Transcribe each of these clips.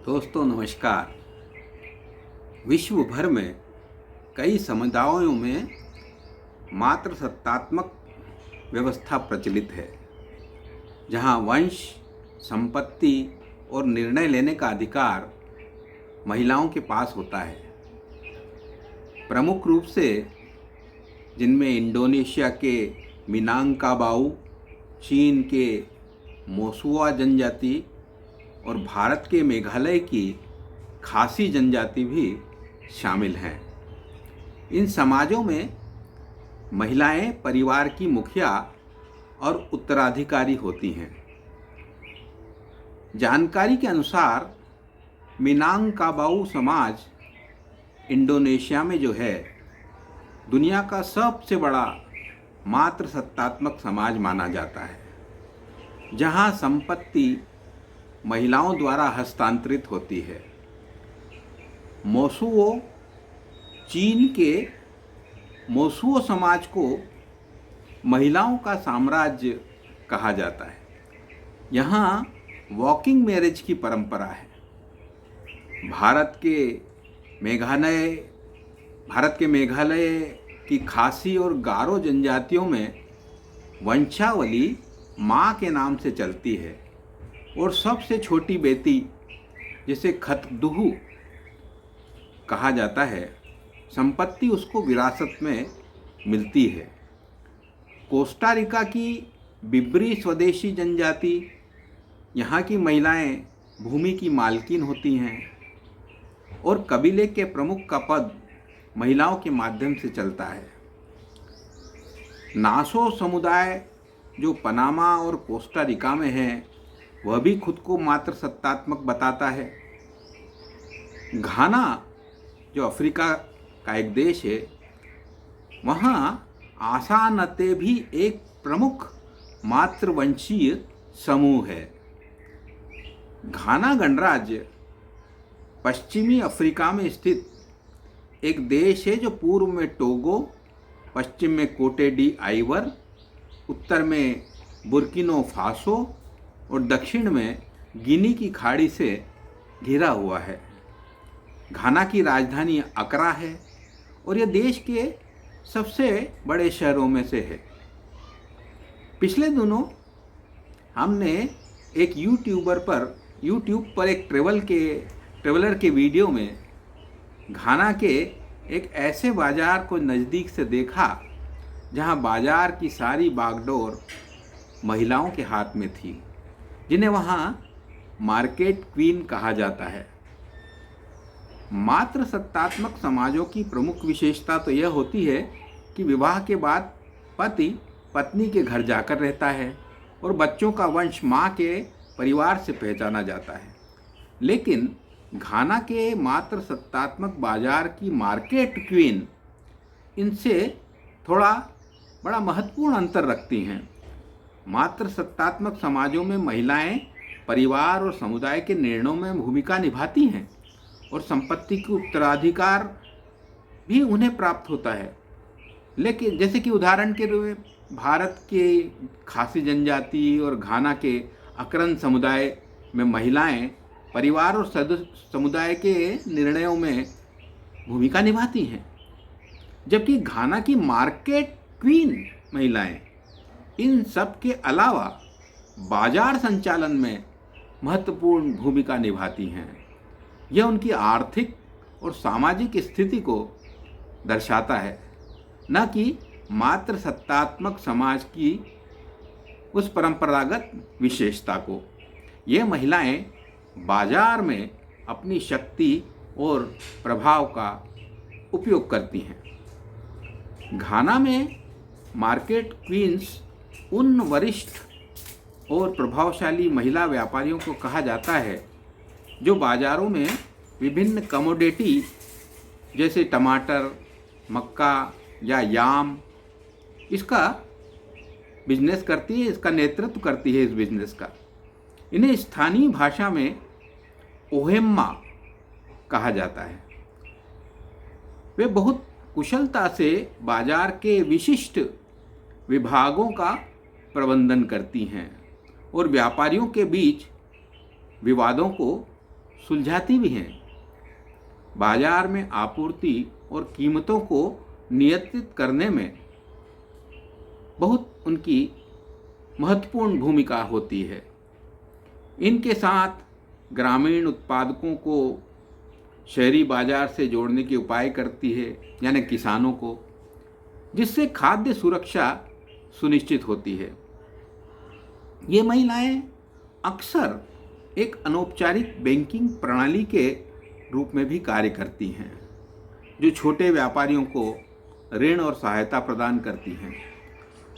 दोस्तों नमस्कार। विश्व भर में कई समुदायों में मात्र सत्तात्मक व्यवस्था प्रचलित है, जहां वंश, संपत्ति और निर्णय लेने का अधिकार महिलाओं के पास होता है। प्रमुख रूप से जिनमें इंडोनेशिया के मिनांकाबाउ, चीन के मोसुआ जनजाति और भारत के मेघालय की खासी जनजाति भी शामिल हैं। इन समाजों में महिलाएं परिवार की मुखिया और उत्तराधिकारी होती हैं। जानकारी के अनुसार मिनांकाबाउ समाज इंडोनेशिया में जो है, दुनिया का सबसे बड़ा मात्र सत्तात्मक समाज माना जाता है, जहां संपत्ति महिलाओं द्वारा हस्तांतरित होती है। मोसुओ, चीन के मोसुओ समाज को महिलाओं का साम्राज्य कहा जाता है। यहाँ वॉकिंग मैरिज की परंपरा है। भारत के मेघालय की खासी और गारो जनजातियों में वंशावली माँ के नाम से चलती है और सबसे छोटी बेटी, जिसे खतदुहु कहा जाता है, संपत्ति उसको विरासत में मिलती है। कोस्टा रिका की बिब्री स्वदेशी जनजाति, यहाँ की महिलाएं भूमि की मालकिन होती हैं और कबीले के प्रमुख का पद महिलाओं के माध्यम से चलता है। नासो समुदाय जो पनामा और कोस्टा रिका में है, वह भी खुद को मात्र सत्तात्मक बताता है। घाना जो अफ्रीका का एक देश है, वहाँ आसानते भी एक प्रमुख मातृवंशीय समूह है। घाना गणराज्य पश्चिमी अफ्रीका में स्थित एक देश है, जो पूर्व में टोगो, पश्चिम में कोटे डी आइवर, उत्तर में बुर्किनो फासो और दक्षिण में गिनी की खाड़ी से घिरा हुआ है। घाना की राजधानी अकरा है और यह देश के सबसे बड़े शहरों में से है। पिछले दिनों हमने एक यूट्यूब पर एक ट्रेवलर के वीडियो में घाना के एक ऐसे बाज़ार को नज़दीक से देखा, जहां बाज़ार की सारी बागडोर महिलाओं के हाथ में थी, जिन्हें वहाँ मार्केट क्वीन कहा जाता है। मात्र सत्तात्मक समाजों की प्रमुख विशेषता तो यह होती है कि विवाह के बाद पति पत्नी के घर जाकर रहता है और बच्चों का वंश माँ के परिवार से पहचाना जाता है। लेकिन घाना के मात्र सत्तात्मक बाजार की मार्केट क्वीन इनसे थोड़ा बड़ा महत्वपूर्ण अंतर रखती हैं। मात्र सत्तात्मक समाजों में महिलाएं परिवार और समुदाय के निर्णयों में भूमिका निभाती हैं और संपत्ति की उत्तराधिकार भी उन्हें प्राप्त होता है। लेकिन जैसे कि उदाहरण के रूप में भारत के खासी जनजाति और घाना के अकरन समुदाय में महिलाएं परिवार और समुदाय के निर्णयों में भूमिका निभाती हैं, जबकि घाना की मार्केट क्वीन महिलाएं इन सब के अलावा बाजार संचालन में महत्वपूर्ण भूमिका निभाती हैं। यह उनकी आर्थिक और सामाजिक स्थिति को दर्शाता है, न कि मात्र सत्तात्मक समाज की उस परंपरागत विशेषता को। ये महिलाएं बाजार में अपनी शक्ति और प्रभाव का उपयोग करती हैं। घाना में मार्केट क्वींस उन वरिष्ठ और प्रभावशाली महिला व्यापारियों को कहा जाता है, जो बाज़ारों में विभिन्न कमोडिटी जैसे टमाटर, मक्का या याम इसका बिजनेस करती है, इसका नेतृत्व करती है इस बिजनेस का। इन्हें स्थानीय भाषा में ओहेम्मा कहा जाता है। वे बहुत कुशलता से बाजार के विशिष्ट विभागों का प्रबंधन करती हैं और व्यापारियों के बीच विवादों को सुलझाती भी हैं। बाजार में आपूर्ति और कीमतों को नियंत्रित करने में बहुत उनकी महत्वपूर्ण भूमिका होती है। इनके साथ ग्रामीण उत्पादकों को शहरी बाजार से जोड़ने के उपाय करती है, यानी किसानों को, जिससे खाद्य सुरक्षा सुनिश्चित होती है। ये महिलाएं अक्सर एक अनौपचारिक बैंकिंग प्रणाली के रूप में भी कार्य करती हैं, जो छोटे व्यापारियों को ऋण और सहायता प्रदान करती हैं।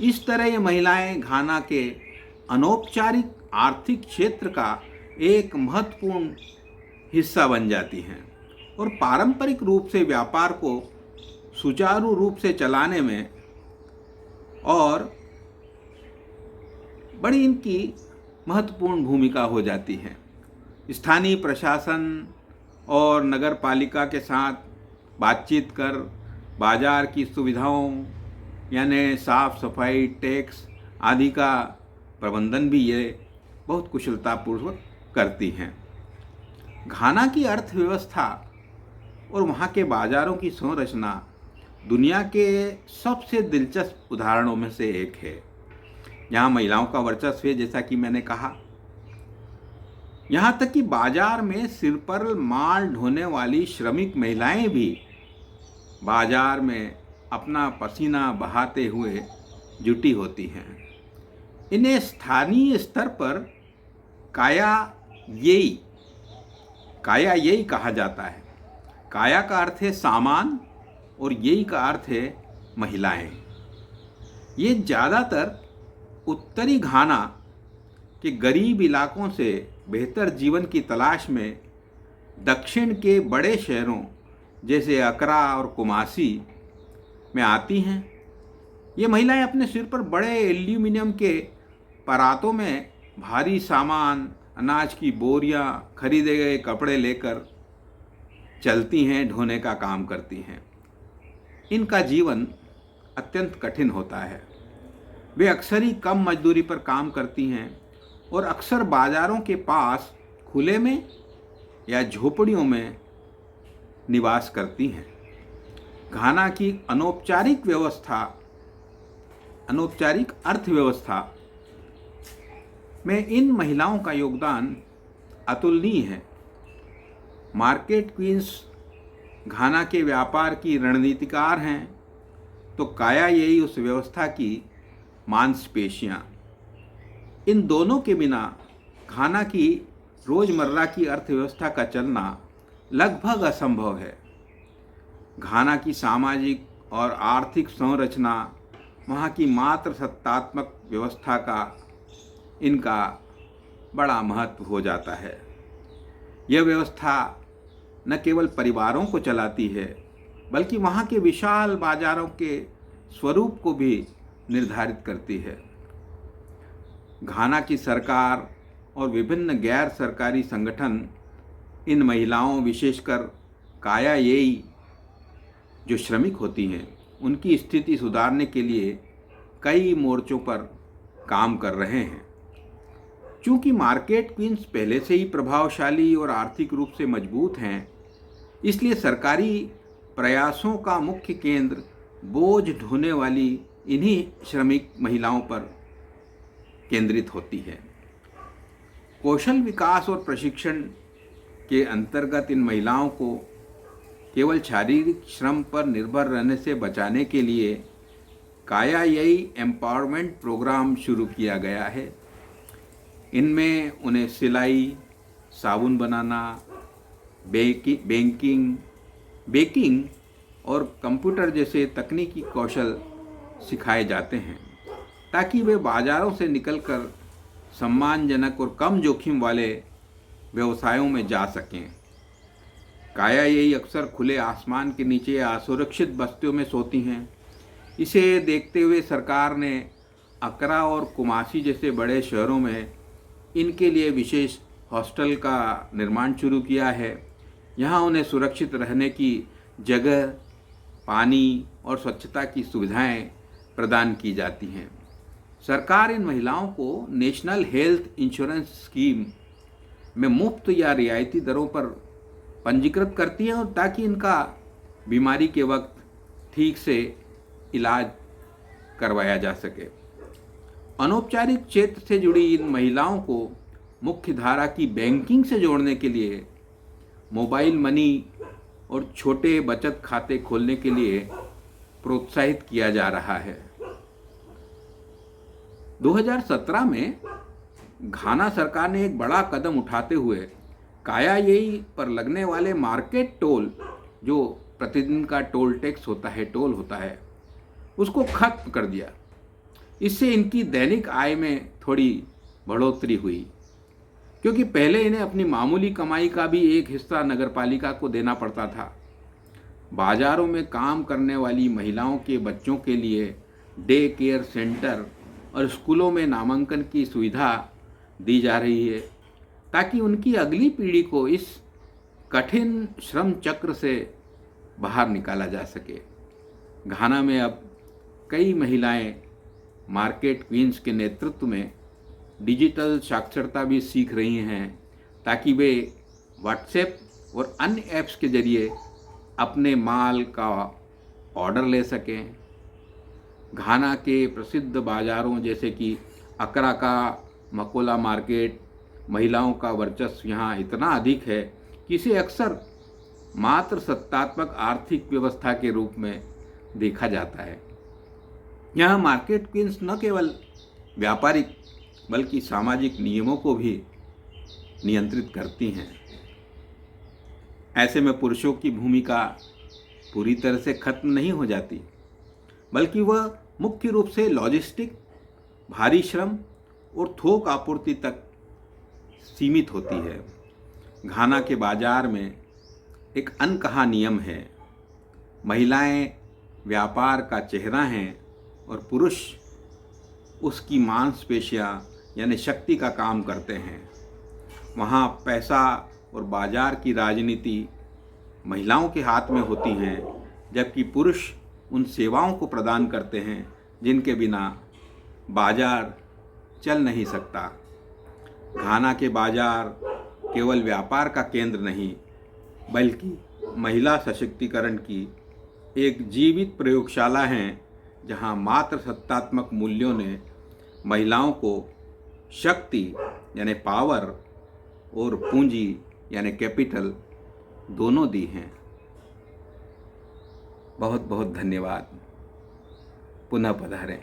इस तरह ये महिलाएं घाना के अनौपचारिक आर्थिक क्षेत्र का एक महत्वपूर्ण हिस्सा बन जाती हैं और पारंपरिक रूप से व्यापार को सुचारू रूप से चलाने में और बड़ी इनकी महत्वपूर्ण भूमिका हो जाती है। स्थानीय प्रशासन और नगर पालिका के साथ बातचीत कर बाजार की सुविधाओं यानी साफ सफाई, टैक्स आदि का प्रबंधन भी ये बहुत कुशलतापूर्वक करती हैं। घाना की अर्थव्यवस्था और वहाँ के बाज़ारों की संरचना दुनिया के सबसे दिलचस्प उदाहरणों में से एक है। यहाँ महिलाओं का वर्चस्व है, जैसा कि मैंने कहा। यहाँ तक कि बाजार में सिर पर माल ढोने वाली श्रमिक महिलाएं भी बाजार में अपना पसीना बहाते हुए जुटी होती हैं। इन्हें स्थानीय स्तर पर काया येई कहा जाता है। काया का अर्थ है सामान और येई का अर्थ है महिलाएं। ये ज़्यादातर उत्तरी घाना के गरीब इलाकों से बेहतर जीवन की तलाश में दक्षिण के बड़े शहरों जैसे अकरा और कुमासी में आती हैं। ये महिलाएं अपने सिर पर बड़े एल्यूमिनियम के परातों में भारी सामान, अनाज की बोरियां, खरीदे गए कपड़े लेकर चलती हैं, ढोने का काम करती हैं। इनका जीवन अत्यंत कठिन होता है। वे अक्सर ही कम मजदूरी पर काम करती हैं और अक्सर बाज़ारों के पास खुले में या झोपड़ियों में निवास करती हैं। घाना की अनौपचारिक अर्थव्यवस्था में इन महिलाओं का योगदान अतुलनीय है। मार्केट क्वींस घाना के व्यापार की रणनीतिकार हैं, तो काया येई उस व्यवस्था की मांसपेशियां। इन दोनों के बिना घाना की रोज़मर्रा की अर्थव्यवस्था का चलना लगभग असंभव है। घाना की सामाजिक और आर्थिक संरचना, वहाँ की मात्र सत्तात्मक व्यवस्था का इनका बड़ा महत्व हो जाता है। यह व्यवस्था न केवल परिवारों को चलाती है, बल्कि वहाँ के विशाल बाजारों के स्वरूप को भी निर्धारित करती है। घाना की सरकार और विभिन्न गैर सरकारी संगठन इन महिलाओं, विशेषकर काया येई जो श्रमिक होती हैं, उनकी स्थिति सुधारने के लिए कई मोर्चों पर काम कर रहे हैं। चूँकि मार्केट क्वींस पहले से ही प्रभावशाली और आर्थिक रूप से मजबूत हैं, इसलिए सरकारी प्रयासों का मुख्य केंद्र बोझ ढोने वाली इन्हीं श्रमिक महिलाओं पर केंद्रित होती है। कौशल विकास और प्रशिक्षण के अंतर्गत इन महिलाओं को केवल शारीरिक श्रम पर निर्भर रहने से बचाने के लिए काया येई एम्पावरमेंट प्रोग्राम शुरू किया गया है। इनमें उन्हें सिलाई, साबुन बनाना, बेकिंग और कंप्यूटर जैसे तकनीकी कौशल सिखाए जाते हैं, ताकि वे बाज़ारों से निकलकर सम्मानजनक और कम जोखिम वाले व्यवसायों में जा सकें। काया येई अक्सर खुले आसमान के नीचे या असुरक्षित बस्तियों में सोती हैं। इसे देखते हुए सरकार ने अकरा और कुमासी जैसे बड़े शहरों में इनके लिए विशेष हॉस्टल का निर्माण शुरू किया है। यहाँ उन्हें सुरक्षित रहने की जगह, पानी और स्वच्छता की सुविधाएं प्रदान की जाती हैं। सरकार इन महिलाओं को नेशनल हेल्थ इंश्योरेंस स्कीम में मुफ्त या रियायती दरों पर पंजीकृत करती हैं, और ताकि इनका बीमारी के वक्त ठीक से इलाज करवाया जा सके। अनौपचारिक क्षेत्र से जुड़ी इन महिलाओं को मुख्य धारा की बैंकिंग से जोड़ने के लिए मोबाइल मनी और छोटे बचत खाते खोलने के लिए प्रोत्साहित किया जा रहा है। 2017 में घाना सरकार ने एक बड़ा कदम उठाते हुए कायायेई पर लगने वाले मार्केट टोल, जो प्रतिदिन का टोल टैक्स होता है, टोल होता है, उसको खत्म कर दिया। इससे इनकी दैनिक आय में थोड़ी बढ़ोतरी हुई, क्योंकि पहले इन्हें अपनी मामूली कमाई का भी एक हिस्सा नगरपालिका को देना पड़ता था। बाजारों में काम करने वाली महिलाओं के बच्चों के लिए डे केयर सेंटर और स्कूलों में नामांकन की सुविधा दी जा रही है, ताकि उनकी अगली पीढ़ी को इस कठिन श्रम चक्र से बाहर निकाला जा सके। घाना में अब कई महिलाएं मार्केट क्वींस के नेतृत्व में डिजिटल साक्षरता भी सीख रही हैं, ताकि वे व्हाट्सएप और अन्य ऐप्स के जरिए अपने माल का ऑर्डर ले सकें। घाना के प्रसिद्ध बाज़ारों जैसे कि अकरा का मकोला मार्केट, महिलाओं का वर्चस्व यहाँ इतना अधिक है कि इसे अक्सर मात्र सत्तात्मक आर्थिक व्यवस्था के रूप में देखा जाता है। यहाँ मार्केट क्वींस न केवल व्यापारिक बल्कि सामाजिक नियमों को भी नियंत्रित करती हैं। ऐसे में पुरुषों की भूमिका पूरी तरह से खत्म नहीं हो जाती, बल्कि वह मुख्य रूप से लॉजिस्टिक, भारी श्रम और थोक आपूर्ति तक सीमित होती है। घाना के बाजार में एक अनकहा नियम है, महिलाएं व्यापार का चेहरा हैं और पुरुष उसकी मांसपेशियां यानी शक्ति का काम करते हैं। वहाँ पैसा और बाजार की राजनीति महिलाओं के हाथ में होती हैं, जबकि पुरुष उन सेवाओं को प्रदान करते हैं जिनके बिना बाजार चल नहीं सकता। घाना के बाजार केवल व्यापार का केंद्र नहीं, बल्कि महिला सशक्तिकरण की एक जीवित प्रयोगशाला हैं, जहां मात्र सत्तात्मक मूल्यों ने महिलाओं को शक्ति यानी पावर और पूंजी यानी कैपिटल दोनों दी हैं। बहुत बहुत धन्यवाद। पुनः पधारें।